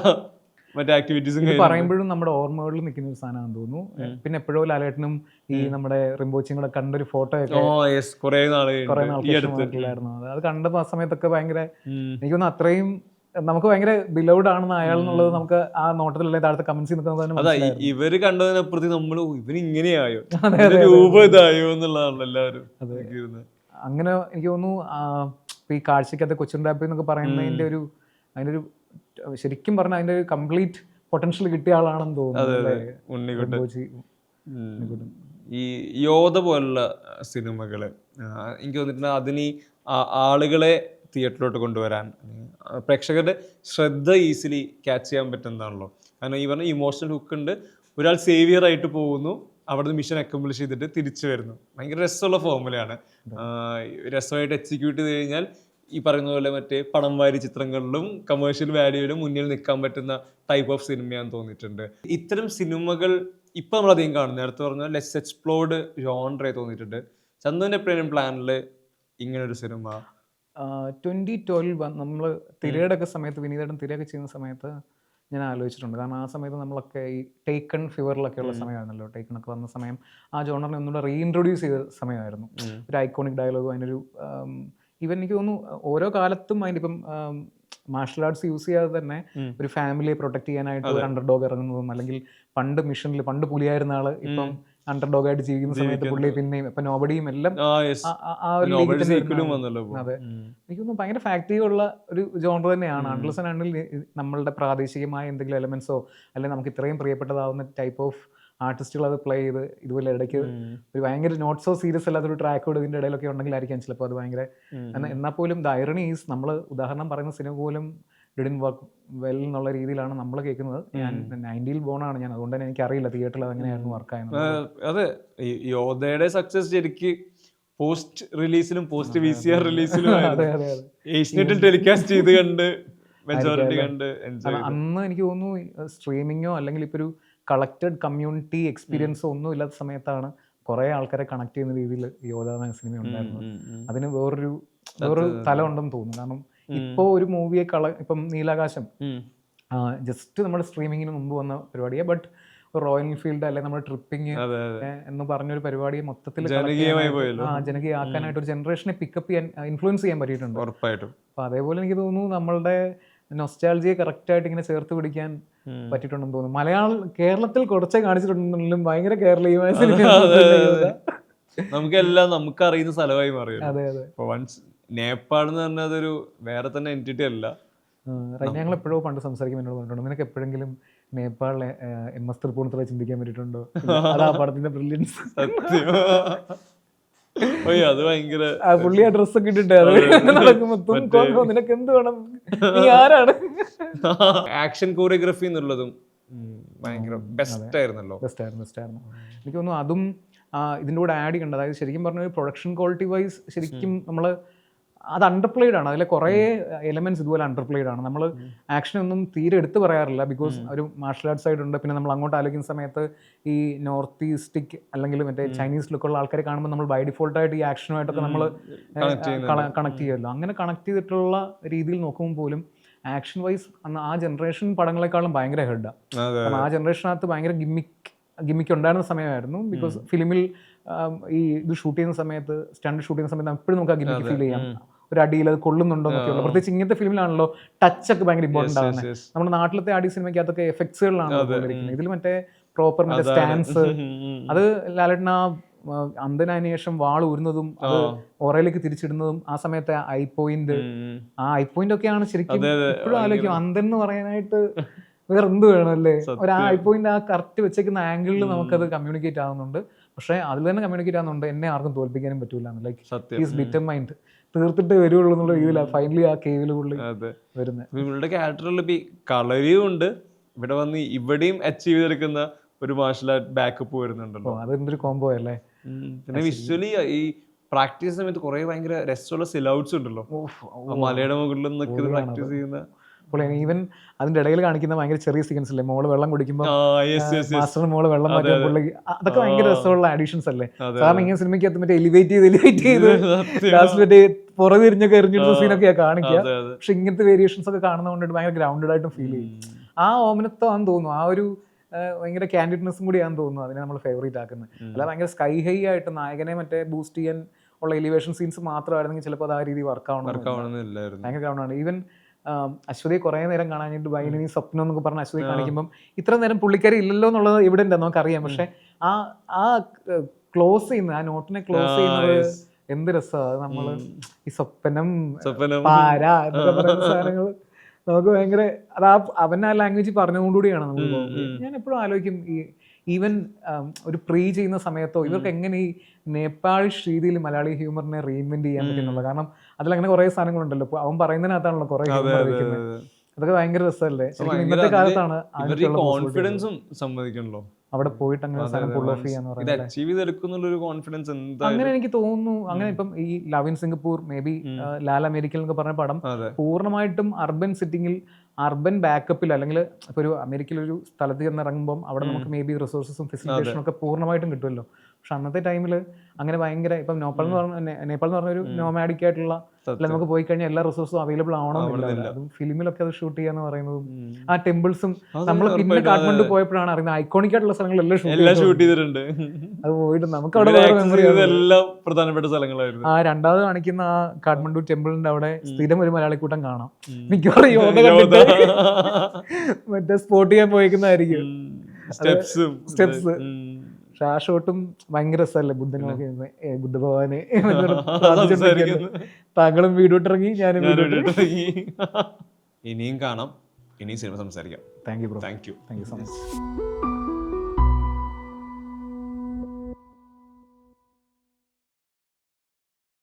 മറ്റേ ആക്ടിവിറ്റീസും പറയുമ്പോഴും നമ്മുടെ ഓർമ്മകളിൽ നിൽക്കുന്ന ഒരു സാധനമാണെന്ന് തോന്നുന്നു. പിന്നെ എപ്പോഴോ ലാലേട്ടനും ഈ നമ്മുടെ റിംബോച്ചിയും കൂടെ കണ്ടൊരു ഫോട്ടോ ഒക്കെ കുറെ നാളായിട്ടുണ്ടായിരുന്നു. അത് കണ്ട സമയത്തൊക്കെ ഭയങ്കര എനിക്ക് തോന്നുന്നു അത്രയും നമുക്ക് ഭയങ്കര ബിലൗഡ് ആണെന്ന് അയാൾ എന്നുള്ളത് നമുക്ക് ആ നോട്ടത്തിലുള്ള താഴത്തെ കമന്റ്സ് നിൽക്കുന്നത്. ഇവര് കണ്ടതിനപ്പുറത്ത് നമ്മൾ ഇവര് ഇങ്ങനെയായോ രൂപ ഇതായോ എന്നുള്ളതാണ് എല്ലാവരും. അങ്ങനെ എനിക്ക് തോന്നുന്നു ഈ കാഴ്ചക്കകത്ത് കൊച്ചിൻ റാപ്പ് എന്നൊക്കെ പറയുന്നതിന്റെ ഒരു അതിനൊരു ശരിക്കും പറഞ്ഞാൽ അതിന്റെ ഒരു കംപ്ലീറ്റ് പൊട്ടൻഷ്യൽ കിട്ടിയ ആളാണെന്ന് തോന്നുന്നു. ഈ യോധ പോലുള്ള സിനിമകള് എനിക്ക് തോന്നിട്ടുണ്ട് അതിന് ആളുകളെ തിയേറ്ററിലോട്ട് കൊണ്ടുവരാൻ പ്രേക്ഷകരുടെ ശ്രദ്ധ ഈസിലി ക്യാച്ച് ചെയ്യാൻ പറ്റുന്നതാണല്ലോ. കാരണം ഈ പറഞ്ഞ ഇമോഷണൽ ഹുക്ക് ഉണ്ട്, ഒരാൾ സേവിയർ ആയിട്ട് പോകുന്നു, അവിടുന്ന് മിഷൻ അക്കംപ്ലിഷ് ചെയ്തിട്ട് തിരിച്ചു വരുന്നു. ഭയങ്കര രസമുള്ള ഫോർമുലയാണ്. രസമായിട്ട് എക്സിക്യൂട്ട് ചെയ്ത് കഴിഞ്ഞാൽ ഈ പറയുന്ന പോലെ മറ്റേ പണം വാരി ചിത്രങ്ങളിലും കമേഴ്ഷ്യൽ വാല്യൂവിലും മുന്നിൽ നിൽക്കാൻ പറ്റുന്ന ടൈപ്പ് ഓഫ് സിനിമയാന്ന് തോന്നിയിട്ടുണ്ട്. ഇത്തരം സിനിമകൾ ഇപ്പം നമ്മളധികം കാണുന്നത് നേരത്തെ പറഞ്ഞാൽ ലെസ് എക്സ്പ്ലോർഡ് ജോൺറേ തോന്നിയിട്ടുണ്ട്. ചന്ദുവിൻ്റെ എപ്പോഴും പ്ലാനിൽ ഇങ്ങനൊരു സിനിമ 2012 നമ്മൾ തിരയുടെ ഒക്കെ സമയത്ത്, വിനീതേട്ടൻ തിരയൊക്കെ ചെയ്യുന്ന സമയത്ത് ഞാൻ ആലോചിച്ചിട്ടുണ്ട്. കാരണം ആ സമയത്ത് നമ്മളൊക്കെ ഈ ടേക്കൺ ഫീവറിലൊക്കെ ഉള്ള സമയമായിരുന്നല്ലോ. ടേക്കണൊക്കെ വന്ന സമയം ആ ജോണറിനെ ഒന്നുകൂടെ റീഇൻട്രൊഡ്യൂസ് ചെയ്ത സമയമായിരുന്നു. ഒരു ഐക്കോണിക് ഡയലോഗും അതിനൊരു ഈവൻ എനിക്ക് തോന്നുന്നു ഓരോ കാലത്തും അതിൻ്റെ ഇപ്പം മാർഷൽ ആർട്സ് യൂസ് ചെയ്യാതെ തന്നെ ഒരു ഫാമിലിയെ പ്രൊട്ടക്ട് ചെയ്യാനായിട്ട് ഒരു അണ്ടർഡോഗ് ഇറങ്ങുന്നതും അല്ലെങ്കിൽ പണ്ട് മിഷനിൽ പണ്ട് പുലിയായിരുന്ന ആള് ഇപ്പം അണ്ടർ ഡോഗ് ആയിട്ട് ജീവിക്കുന്ന സമയത്ത് പുള്ളി പിന്നെയും ഇപ്പൊ നോബഡിയും എല്ലാം ആ ഒരു league തന്നെ വരുന്നതാണ്. അതെ, എനിക്ക് തോന്നുന്നു ഭയങ്കര ഫാക്ടറി ഉള്ള ഒരു ജോണർ തന്നെയാണ്. അൺലെസ് ആൻഡ് അണ്ടിൽ നമ്മളുടെ പ്രാദേശികമായ എന്തെങ്കിലും എലമെന്റ്സോ അല്ലെങ്കിൽ നമുക്ക് ഇത്രയും പ്രിയപ്പെട്ടതാവുന്ന ടൈപ്പ് ഓഫ് ആർട്ടിസ്റ്റുകൾ അത് പ്ലേ ചെയ്ത് ഇതുപോലെ ഇടയ്ക്ക് ഒരു ഭയങ്കര നോട്ട് സോ സീരിയസ് അല്ലാത്തൊരു ട്രാക്കോട് ഇതിന്റെ ഇടയിലൊക്കെ ഉണ്ടെങ്കിലായിരിക്കാം ചിലപ്പോൾ അത് ഭയങ്കര എന്നാൽ പോലും ദ ഐറണി ഈസ് നമ്മൾ ഉദാഹരണം പറയുന്ന സിനിമ പോലും ഡിഡിൻ വർക്ക് വെൽ എന്നുള്ള രീതിയിലാണ് നമ്മൾ കേൾക്കുന്നത്. ഞാൻ 90s ബോണാണ് ഞാൻ, അതുകൊണ്ട് തന്നെ എനിക്കറിയില്ല തിയേറ്ററിൽ അതെങ്ങനെയായിരുന്നു വർക്ക് ആയിരുന്നത്. അതെ, യോധയുടെ സക്സസ് ശരിക്ക് പോസ്റ്റ് റിലീസിലും പോസ്റ്റ് VCR റിലീസിലും ഏഷ്യനെറ്റിൽ ടെലികാസ്റ്റ് ചെയ്ത് കണ്ട് മെജോറിറ്റി കണ്ട് എൻജോയ്. അന്ന് എനിക്ക് തോന്നുന്നു സ്ട്രീമിങ്ങോ അല്ലെങ്കിൽ ഇപ്പൊ ഒരു കളക്റ്റഡ് കമ്മ്യൂണിറ്റി എക്സ്പീരിയൻസോ ഒന്നും ഇല്ലാത്ത സമയത്താണ് കുറെ ആൾക്കാരെ കണക്ട് ചെയ്യുന്ന രീതിയിൽ യോധ എന്ന സിനിമ ഉണ്ടായിരുന്നത്. അതിന് വേറൊരു തലം ഉണ്ടെന്ന് തോന്നുന്നു. കാരണം ഇപ്പോ ഒരു മൂവിയെ ഇപ്പം നീലാകാശം ജസ്റ്റ് നമ്മുടെ സ്ട്രീമിങ്ങിന് മുമ്പ് വന്ന പരിപാടിയാണ്. ബട്ട് റോയൽ എൻഫീൽഡ് അല്ലെങ്കിൽ നമ്മുടെ ട്രിപ്പിംഗ് എന്ന് പറഞ്ഞൊരു പരിപാടിയെ മൊത്തത്തിൽ ജനകീയമാക്കാനായിട്ട് ഒരു ജനറേഷനെ പിക്കപ്പ് ചെയ്യാൻ ഇൻഫ്ലുവൻസ് ചെയ്യാൻ പറ്റിയിട്ടുണ്ട്. അപ്പൊ അതേപോലെ എനിക്ക് തോന്നുന്നു നമ്മളുടെ നൊസ്റ്റാൾജിയെ കറക്റ്റ് ആയിട്ട് ഇങ്ങനെ ചേർത്ത് പിടിക്കാൻ പറ്റിയിട്ടുണ്ടെന്ന് തോന്നുന്നു. കേരളത്തിൽ കുറച്ചേ കാണിച്ചിട്ടുണ്ടെങ്കിലും ഭയങ്കര കേരളീയമായ സിനിമ നമുക്കെല്ലാം നമുക്ക് അറിയുന്ന സ്ഥലമായി മാറി. അതെ അതെ, നേപ്പാൾ എന്ന് പറഞ്ഞാൽ അതൊരു വേറെ തന്നെ എൻറ്റിറ്റി അല്ല. ഞങ്ങൾ എപ്പോഴോ പണ്ട് സംസാരിക്കുമ്പോൾ എന്നോട് പറഞ്ഞിട്ടുണ്ടോ, നിനക്ക് എപ്പോഴെങ്കിലും നേപ്പാളിലെ MS തൃപ്പൂണിത്തുറ ചിന്തിക്കാൻ പറ്റിയിട്ടുണ്ടോ? അതാ പടത്തിന്റെ ബ്രില്യൻസ്. അത് ഭയങ്കര പുള്ളി ആ ഡ്രസ്സൊക്കെ ഇട്ടിട്ട് നടക്കുമ്പോ നിനക്ക് എന്ത് വേണം, നീ ആരാണ്? ആക്ഷൻ കോറിയോഗ്രഫി എന്നുള്ളതും ഭയങ്കര ബെസ്റ്റ് ആയിരുന്നല്ലോ. ബെസ്റ്റ് ആയിരുന്നു. എനിക്ക് തോന്നുന്നു അതും ഇതിൻ്റെ കൂടെ ആഡ് ചെയ്യേണ്ടത്. അതായത് ശരിക്കും പറഞ്ഞ പ്രൊഡക്ഷൻ ക്വാളിറ്റി വൈസ് ശരിക്കും നമ്മൾ അത് അണ്ടർപ്ലേഡ് ആണ്. അതിലെ കുറേ എലമെന്റ്സ് ഇതുപോലെ അണ്ടർപ്ലേഡ് ആണ്. നമ്മൾ ആക്ഷനൊന്നും തീരെ എടുത്തു പറയാറില്ല, ബിക്കോസ് ഒരു മാർഷൽ ആർട്സ് ആയിട്ടുണ്ട്. പിന്നെ നമ്മൾ അങ്ങോട്ട് ആലോചിക്കുന്ന സമയത്ത് ഈ നോർത്ത് ഈസ്റ്റിക് അല്ലെങ്കിൽ മറ്റേ ചൈനീസ് ലുക്കുള്ള ആൾക്കാരെ കാണുമ്പോൾ നമ്മൾ ബൈ ഡിഫോൾട്ടായിട്ട് ഈ ആക്ഷനുമായിട്ടൊക്കെ നമ്മൾ കണക്ട് ചെയ്യുമല്ലോ. അങ്ങനെ കണക്ട് ചെയ്തിട്ടുള്ള രീതിയിൽ നോക്കുമ്പോൾ പോലും ആക്ഷൻ വൈസ് ആ ജനറേഷൻ പടങ്ങളെക്കാളും ഭയങ്കര ഹെഡാണ്. കാരണം ആ ജനറേഷനകത്ത് ഭയങ്കര ഗിമ്മിക്ക് ഉണ്ടായിരുന്ന സമയമായിരുന്നു. ബിക്കോസ് ഫിലിമിൽ ഈ ഇത് ഷൂട്ട് ചെയ്യുന്ന സമയത്ത്, സ്റ്റണ്ട് ഷൂട്ട് ചെയ്യുന്ന സമയത്ത് എപ്പോഴും നമുക്ക് ആ ഗിമ്മിക്ക് ഫീൽ ചെയ്യാം. ഒരു അടിയിൽ അത് കൊള്ളുന്നുണ്ടോ എന്നൊക്കെയുള്ള, പ്രത്യേകിച്ച് ഇങ്ങനത്തെ ഫിലിമിലാണല്ലോ ടച്ച് ഒക്കെ ഭയങ്കര ഇമ്പോർട്ടൻ്റ് ആവുന്നത്. നമ്മുടെ നാട്ടിലത്തെ അടി സിനിമയ്ക്കകത്തൊക്കെ എഫക്ട്സുകളിലാണ് ഉപയോഗിക്കുന്നത്. ഇതിൽ മറ്റേ പ്രോപ്പർ മറ്റേ സ്റ്റാൻസ്, അത് ലാലേട്ടൻ അന്തനതിന് ശേഷം വാൾ ഊരുന്നതും അത് ഓറയിലേക്ക് തിരിച്ചിടുന്നതും ആ സമയത്തെ ഐ പോയിന്റ് ഒക്കെയാണ് ശരിക്കും ഇപ്പോഴും ആലോചിക്കും. അന്തൻ എന്ന് പറയാനായിട്ട് വേറെ എന്ത് വേണം അല്ലേ? ഒരു ഐ പോയിന്റ് ആ കറക്റ്റ് വെച്ചേക്കുന്ന ആംഗിളിൽ നമുക്കത് കമ്മ്യൂണിക്കേറ്റ് ആവുന്നുണ്ട്. പക്ഷെ അതിൽ തന്നെ കമ്മ്യൂണിക്കേറ്റ് ആവുന്നുണ്ട് എന്നെ ആർക്കും തോൽപ്പിക്കാനും പറ്റൂല. ലൈക്ക് ഈസ് ഡിറ്റർമൈൻഡ്, തീർത്തിട്ട് വരുള്ളൂ എന്നുള്ള രീതിയിലാണ് ഫൈനലി ആ കേവിൽ പുള്ളി വരുന്നത്. ഇവളുടെ ക്യാരക്ടറിൽ കളരിയും ഉണ്ട്, ഇവിടെ വന്ന് ഇവിടെയും അച്ചീവ് ചെയ്തെടുക്കുന്ന ഒരു മാർഷൽ ആർട്ട് ബാക്കപ്പ് വരുന്നുണ്ടല്ലോ. അതെന്തൊരു കോംബോ അല്ലേ. പിന്നെ വിഷ്വലി ഈ പ്രാക്ടീസ് സമയത്ത് കുറെ ഭയങ്കര രസമുള്ള സിലൗട്ട്സ് ഉണ്ടല്ലോ, മലയുടെ മുകളിൽ നിന്നൊക്കെ പ്രാക്ടീസ് ചെയ്യുന്ന. ഈവൻ അതിന്റെ ഇടയിൽ കാണിക്കുന്ന ഭയങ്കര ചെറിയ സീക്വൻസ് അല്ലേ, മോള് വെള്ളം കുടിക്കുമ്പോൾ മാസ്റ്റർ മോള് വെള്ളം മാറ്റിയ പുള്ളി, അതൊക്കെ ഭയങ്കര രസമുള്ള അഡീഷൻസ് അല്ലേ. സാറിന് ഇങ്ങനെ സിനിമയ്ക്കകത്ത് മറ്റേ എലിവേറ്റ് ചെയ്ത് ലാസ്റ്റ് മറ്റേ പുറകെ തിരിഞ്ഞൊക്കെ എറിഞ്ഞിട്ടുള്ള സീനൊക്കെയാ കാണിക്കുക. പക്ഷെ ഇങ്ങനത്തെ വേരിയേഷൻസ് ഒക്കെ കാണുന്നതുകൊണ്ട് ഭയങ്കര ഗ്രൗണ്ടഡ് ആയിട്ടും ഫീൽ ചെയ്യും. ആ ഓമനത്വമാണെന്ന് തോന്നുന്നു, ആ ഒരു ഭയങ്കര കാൻഡിഡ്നെസ്സും കൂടിയാണെന്ന് തോന്നുന്നു അതിനെ നമ്മൾ ഫേവറേറ്റ് ആക്കുന്നത്. അല്ല ഭയങ്കര സ്കൈ ഹൈ ആയിട്ട് നായകനെ മറ്റേ ബൂസ്റ്റ് ചെയ്യാൻ ഉള്ള എലിവേഷൻ സീൻസ് മാത്രമായിരുന്നെങ്കിൽ ചിലപ്പോൾ അത് ആ രീതി വർക്ക് ആവണമെന്നില്ല. ഭയങ്കര ഗ്രൗണ്ടാണ്. ഈവൻ അശ്വതിയെ കുറേ നേരം കാണാനായിട്ട് ഭയങ്കര സ്വപ്നം എന്നൊക്കെ പറഞ്ഞ് അശ്വതി കാണിക്കുമ്പം ഇത്ര നേരം പുള്ളിക്കാരി ഇല്ലല്ലോ എന്നുള്ളത് ഇവിടെ ഉണ്ട് നമുക്കറിയാം. പക്ഷെ ആ ക്ലോസ് ചെയ്യുന്നത്, ആ നോട്ടിനെ ക്ലോസ് ചെയ്യുന്നത് എന്ത് രസമാണ്. നമ്മള് ഈ സ്വപ്നം പാര എന്നൊക്കെ പറയുന്ന സാധനങ്ങൾ നമുക്ക് ഭയങ്കര അത് അവൻ ആ ലാംഗ്വേജ് പറഞ്ഞുകൊണ്ടുകൂടിയാണ് നമ്മൾ. ഞാൻ എപ്പോഴും ആലോചിക്കും ഈവൻ ഒരു പ്രീ ചെയ്യുന്ന സമയത്തോ ഇവർക്ക് എങ്ങനെ ഈ നേപ്പാളിഷ് രീതിയിൽ മലയാളി ഹ്യൂമറിനെ റീഇൻവെന്റ് ചെയ്യാൻ പറ്റുന്നുള്ളത്. കാരണം അതിലങ്ങനെ കുറേ സാധനങ്ങളുണ്ടല്ലോ, അവൻ പറയുന്നതിനകത്താണല്ലോ കുറേ ഹ്യൂമർ വയ്ക്കുന്നത്. അതൊക്കെ ഭയങ്കര രസമല്ലേ. ഇന്നത്തെ കാലത്താണ് കോൺഫിഡൻസും സമ്മതിക്കണല്ലോ അവിടെ പോയിട്ട് അങ്ങനെ സാധനം പുൾ ഓഫ് ചെയ്യാന്ന് പറയുന്നത്. അങ്ങനെ എനിക്ക് തോന്നുന്നു. അങ്ങനെ ഇപ്പം ഈ love in Singapore, maybe Lal അമേരിക്കൽ എന്നൊക്കെ പറഞ്ഞ പടം പൂർണ്ണമായിട്ടും അർബൻ സെറ്റിങ്ങിൽ, അർബൻ ബാക്കപ്പിൽ, അല്ലെങ്കിൽ ഇപ്പോൾ ഒരു അമേരിക്കയിൽ ഒരു സ്ഥലത്ത് ചെന്ന് ഇറങ്ങുമ്പോൾ അവിടെ നമുക്ക് മേ ബി റിസോഴ്സസും ഫെസിലിറ്റേഷനും ഒക്കെ പൂർണ്ണമായിട്ടും കിട്ടുമല്ലോ. പക്ഷെ അന്നത്തെ ടൈമിൽ അങ്ങനെ ഭയങ്കര ഇപ്പം നേപ്പാൾ എന്ന് പറഞ്ഞൊരു നോമാഡിക് ആയിട്ടുള്ള, നമുക്ക് പോയി കഴിഞ്ഞാൽ എല്ലാ റിസോഴ്സും അവൈലബിൾ ആവണമെന്നില്ല. അതും ഫിലിമിലൊക്കെ അത് ഷൂട്ട് ചെയ്യാന്ന് പറയുന്നതും ആ ടെമ്പിൾസും നമ്മൾ പിന്നെ കാഠ്മണ്ഡു പോയപ്പോഴാണ് അറിയുന്നത് ഐക്കോണിക് ആയിട്ടുള്ള സ്ഥലങ്ങളെല്ലാം ഷൂട്ട് ചെയ്തിട്ടുണ്ട്. അത് പോയിട്ട് നമുക്ക് അവിടെ പ്രധാനപ്പെട്ട സ്ഥലങ്ങളായിരുന്നു. ആ രണ്ടാമത് കാണിക്കുന്ന ആ കാഠ്മണ്ഡു ടെമ്പിളിന്റെ അവിടെ സ്ഥിരം ഒരു മലയാളിക്കൂട്ടം കാണാം. മിക്കവാറും യോഗ മറ്റേ സ്പോട്ട് ചെയ്യാൻ പോയിക്കുന്നതായിരിക്കും. സ്റ്റെപ്സും സ്റ്റെപ്സ്. പക്ഷെ ആ ഷോട്ടും ഭയങ്കര രസമല്ലേ, ബുദ്ധനൊക്കെ ബുദ്ധഭഗവാന് താങ്കളും വീടോട്ടിറങ്ങി ഞാനും വീടോട്ടിറങ്ങി. ഇനിയും കാണാം, ഇനിയും സിനിമ സംസാരിക്കാം. Thank you bro. Thank you. Thank you so much.